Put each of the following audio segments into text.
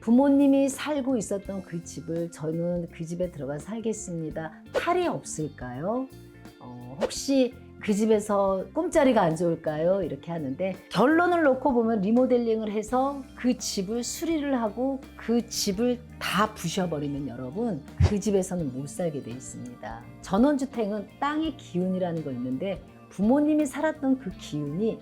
부모님이 살고 있었던 그 집을 저는 그 집에 들어가 살겠습니다. 탈이 없을까요? 혹시 그 집에서 꿈자리가 안 좋을까요? 이렇게 하는데 결론을 놓고 보면 리모델링을 해서 그 집을 수리를 하고 그 집을 다 부셔버리면 여러분 그 집에서는 못 살게 돼 있습니다. 전원주택은 땅의 기운이라는 거 있는데 부모님이 살았던 그 기운이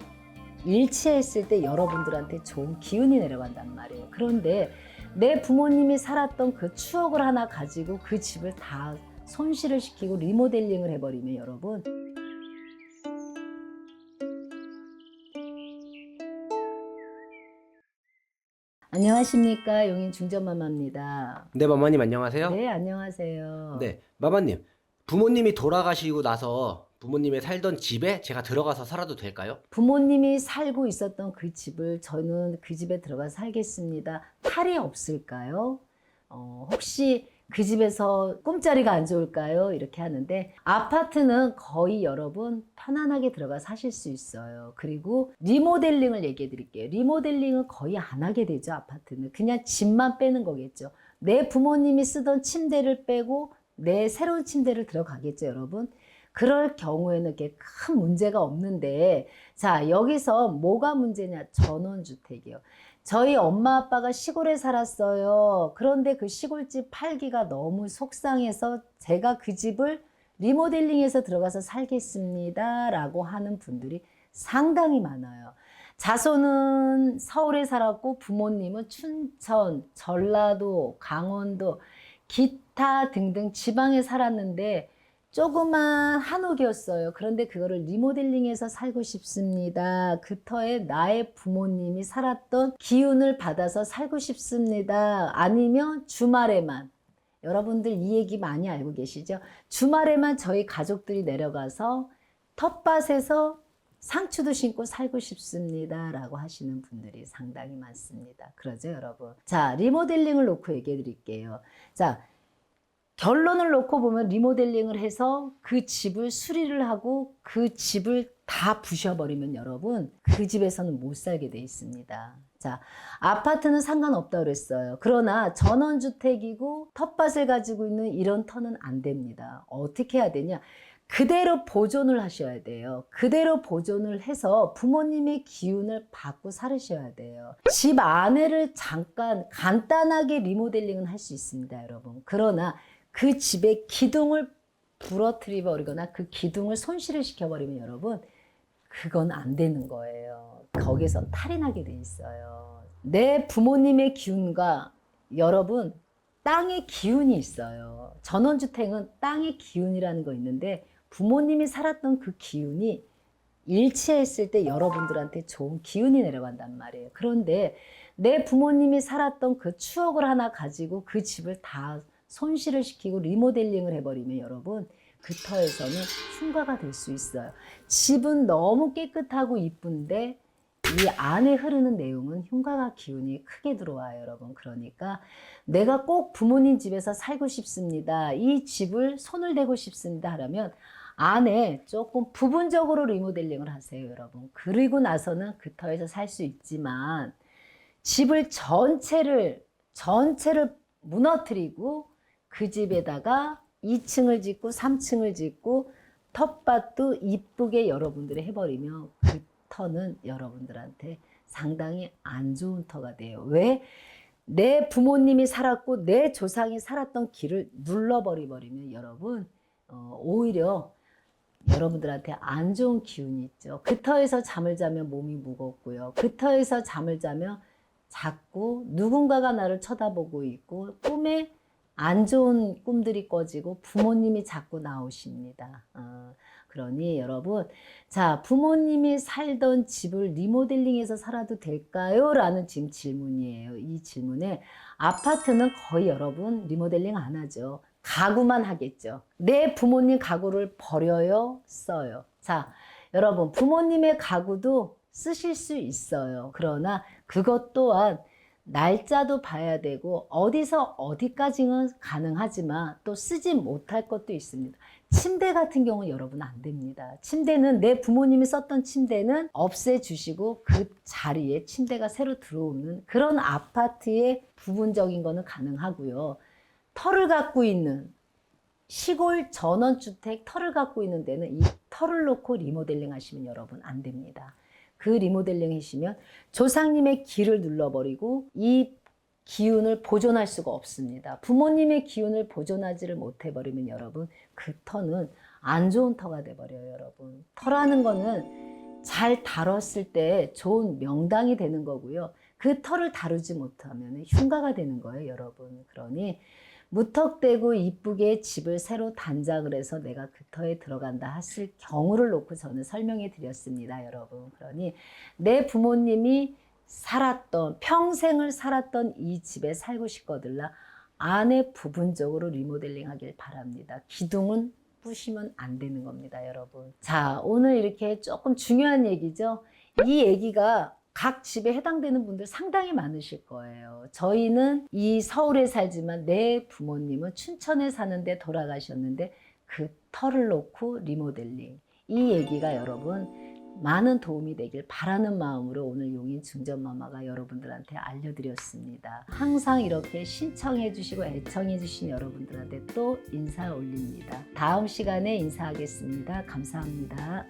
일치했을 때 여러분들한테 좋은 기운이 내려간단 말이에요. 그런데 내 부모님이 살았던 그 추억을 하나 가지고 그 집을 다 손실을 시키고 리모델링을 해버리면 여러분 안녕하십니까, 용인 중전마마입니다. 네, 마마님 안녕하세요. 네, 안녕하세요. 네, 마마님. 부모님이 돌아가시고 나서 부모님이 살던 집에 제가 들어가서 살아도 될까요? 부모님이 살고 있었던 그 집을 저는 그 집에 들어가 살겠습니다. 탈이 없을까요? 혹시 그 집에서 꿈자리가 안 좋을까요? 이렇게 하는데 아파트는 거의 여러분 편안하게 들어가 사실 수 있어요. 그리고 리모델링을 얘기해 드릴게요. 리모델링은 거의 안 하게 되죠. 아파트는 그냥 집만 빼는 거겠죠. 내 부모님이 쓰던 침대를 빼고 내 새로운 침대를 들어가겠죠, 여러분. 그럴 경우에는 이렇게 큰 문제가 없는데, 자, 여기서 뭐가 문제냐? 전원주택이요. 저희 엄마 아빠가 시골에 살았어요. 그런데 그 시골집 팔기가 너무 속상해서 제가 그 집을 리모델링해서 들어가서 살겠습니다. 라고 하는 분들이 상당히 많아요. 자손은 서울에 살았고 부모님은 춘천, 전라도, 강원도, 기타 등등 지방에 살았는데 조그만 한옥이었어요. 그런데 그거를 리모델링해서 살고 싶습니다. 그 터에 나의 부모님이 살았던 기운을 받아서 살고 싶습니다. 아니면 주말에만, 여러분들 이 얘기 많이 알고 계시죠? 주말에만 저희 가족들이 내려가서 텃밭에서 상추도 심고 살고 싶습니다. 라고 하시는 분들이 상당히 많습니다. 그러죠, 여러분? 자, 리모델링을 놓고 얘기해 드릴게요. 자, 결론을 놓고 보면 리모델링을 해서 그 집을 수리를 하고 그 집을 다 부셔버리면 여러분 그 집에서는 못 살게 돼 있습니다. 자, 아파트는 상관없다고 그랬어요. 그러나 전원주택이고 텃밭을 가지고 있는 이런 터는 안 됩니다. 어떻게 해야 되냐? 그대로 보존을 하셔야 돼요. 그대로 보존을 해서 부모님의 기운을 받고 살으셔야 돼요. 집 안에를 잠깐 간단하게 리모델링은 할 수 있습니다, 여러분. 그러나 그 집의 기둥을 부러뜨려 버리거나 그 기둥을 손실을 시켜버리면 여러분 그건 안 되는 거예요. 거기서 탈이 나게 돼 있어요. 내 부모님의 기운과 여러분 땅의 기운이 있어요. 전원주택은 땅의 기운이라는 거 있는데 부모님이 살았던 그 기운이 일치했을 때 여러분들한테 좋은 기운이 내려간단 말이에요. 그런데 내 부모님이 살았던 그 추억을 하나 가지고 그 집을 다 손실을 시키고 리모델링을 해버리면 여러분 그 터에서는 흉가가 될 수 있어요. 집은 너무 깨끗하고 이쁜데 이 안에 흐르는 내용은 흉가가 기운이 크게 들어와요, 여러분. 그러니까 내가 꼭 부모님 집에서 살고 싶습니다. 이 집을 손을 대고 싶습니다. 하려면 안에 조금 부분적으로 리모델링을 하세요, 여러분. 그리고 나서는 그 터에서 살 수 있지만 집을 전체를 무너뜨리고 그 집에다가 2층을 짓고 3층을 짓고 텃밭도 이쁘게 여러분들이 해버리면 그 터는 여러분들한테 상당히 안 좋은 터가 돼요. 왜? 내 부모님이 살았고 내 조상이 살았던 길을 눌러버리면 여러분 오히려 여러분들한테 안 좋은 기운이 있죠. 그 터에서 잠을 자면 몸이 무겁고요. 그 터에서 잠을 자면 자꾸 누군가가 나를 쳐다보고 있고 꿈에 안 좋은 꿈들이 꿔지고 부모님이 자꾸 나오십니다. 그러니 여러분, 자, 부모님이 살던 집을 리모델링해서 살아도 될까요? 라는 지금 질문이에요. 이 질문에 아파트는 거의 여러분 리모델링 안 하죠. 가구만 하겠죠. 내 부모님 가구를 버려요? 써요? 자, 여러분, 부모님의 가구도 쓰실 수 있어요. 그러나 그것 또한 날짜도 봐야 되고 어디서 어디까지는 가능하지만 또 쓰지 못할 것도 있습니다. 침대 같은 경우는 여러분 안 됩니다. 침대는 내 부모님이 썼던 침대는 없애주시고 그 자리에 침대가 새로 들어오는 그런 아파트의 부분적인 거는 가능하고요. 터를 갖고 있는 시골 전원주택 터를 갖고 있는 데는 이 터를 놓고 리모델링 하시면 여러분 안 됩니다. 그 리모델링 하시면 조상님의 기를 눌러버리고 이 기운을 보존할 수가 없습니다. 부모님의 기운을 보존하지를 못해버리면 여러분 그 터는 안 좋은 터가 돼버려요. 여러분 터라는 거는 잘 다뤘을 때 좋은 명당이 되는 거고요. 그 터를 다루지 못하면 흉가가 되는 거예요. 여러분 그러니 무턱대고 이쁘게 집을 새로 단장을 해서 내가 그 터에 들어간다 했을 경우를 놓고 저는 설명해 드렸습니다. 여러분 그러니 내 부모님이 살았던 평생을 살았던 이 집에 살고 싶거들라 안에 부분적으로 리모델링 하길 바랍니다. 기둥은 부시면 안 되는 겁니다. 여러분 자 오늘 이렇게 조금 중요한 얘기죠. 이 얘기가 각 집에 해당되는 분들 상당히 많으실 거예요. 저희는 이 서울에 살지만 내 부모님은 춘천에 사는데 돌아가셨는데 그 터를 놓고 리모델링 이 얘기가 여러분 많은 도움이 되길 바라는 마음으로 오늘 용인 중전마마가 여러분들한테 알려드렸습니다. 항상 이렇게 신청해 주시고 애청해 주신 여러분들한테 또 인사 올립니다. 다음 시간에 인사하겠습니다. 감사합니다.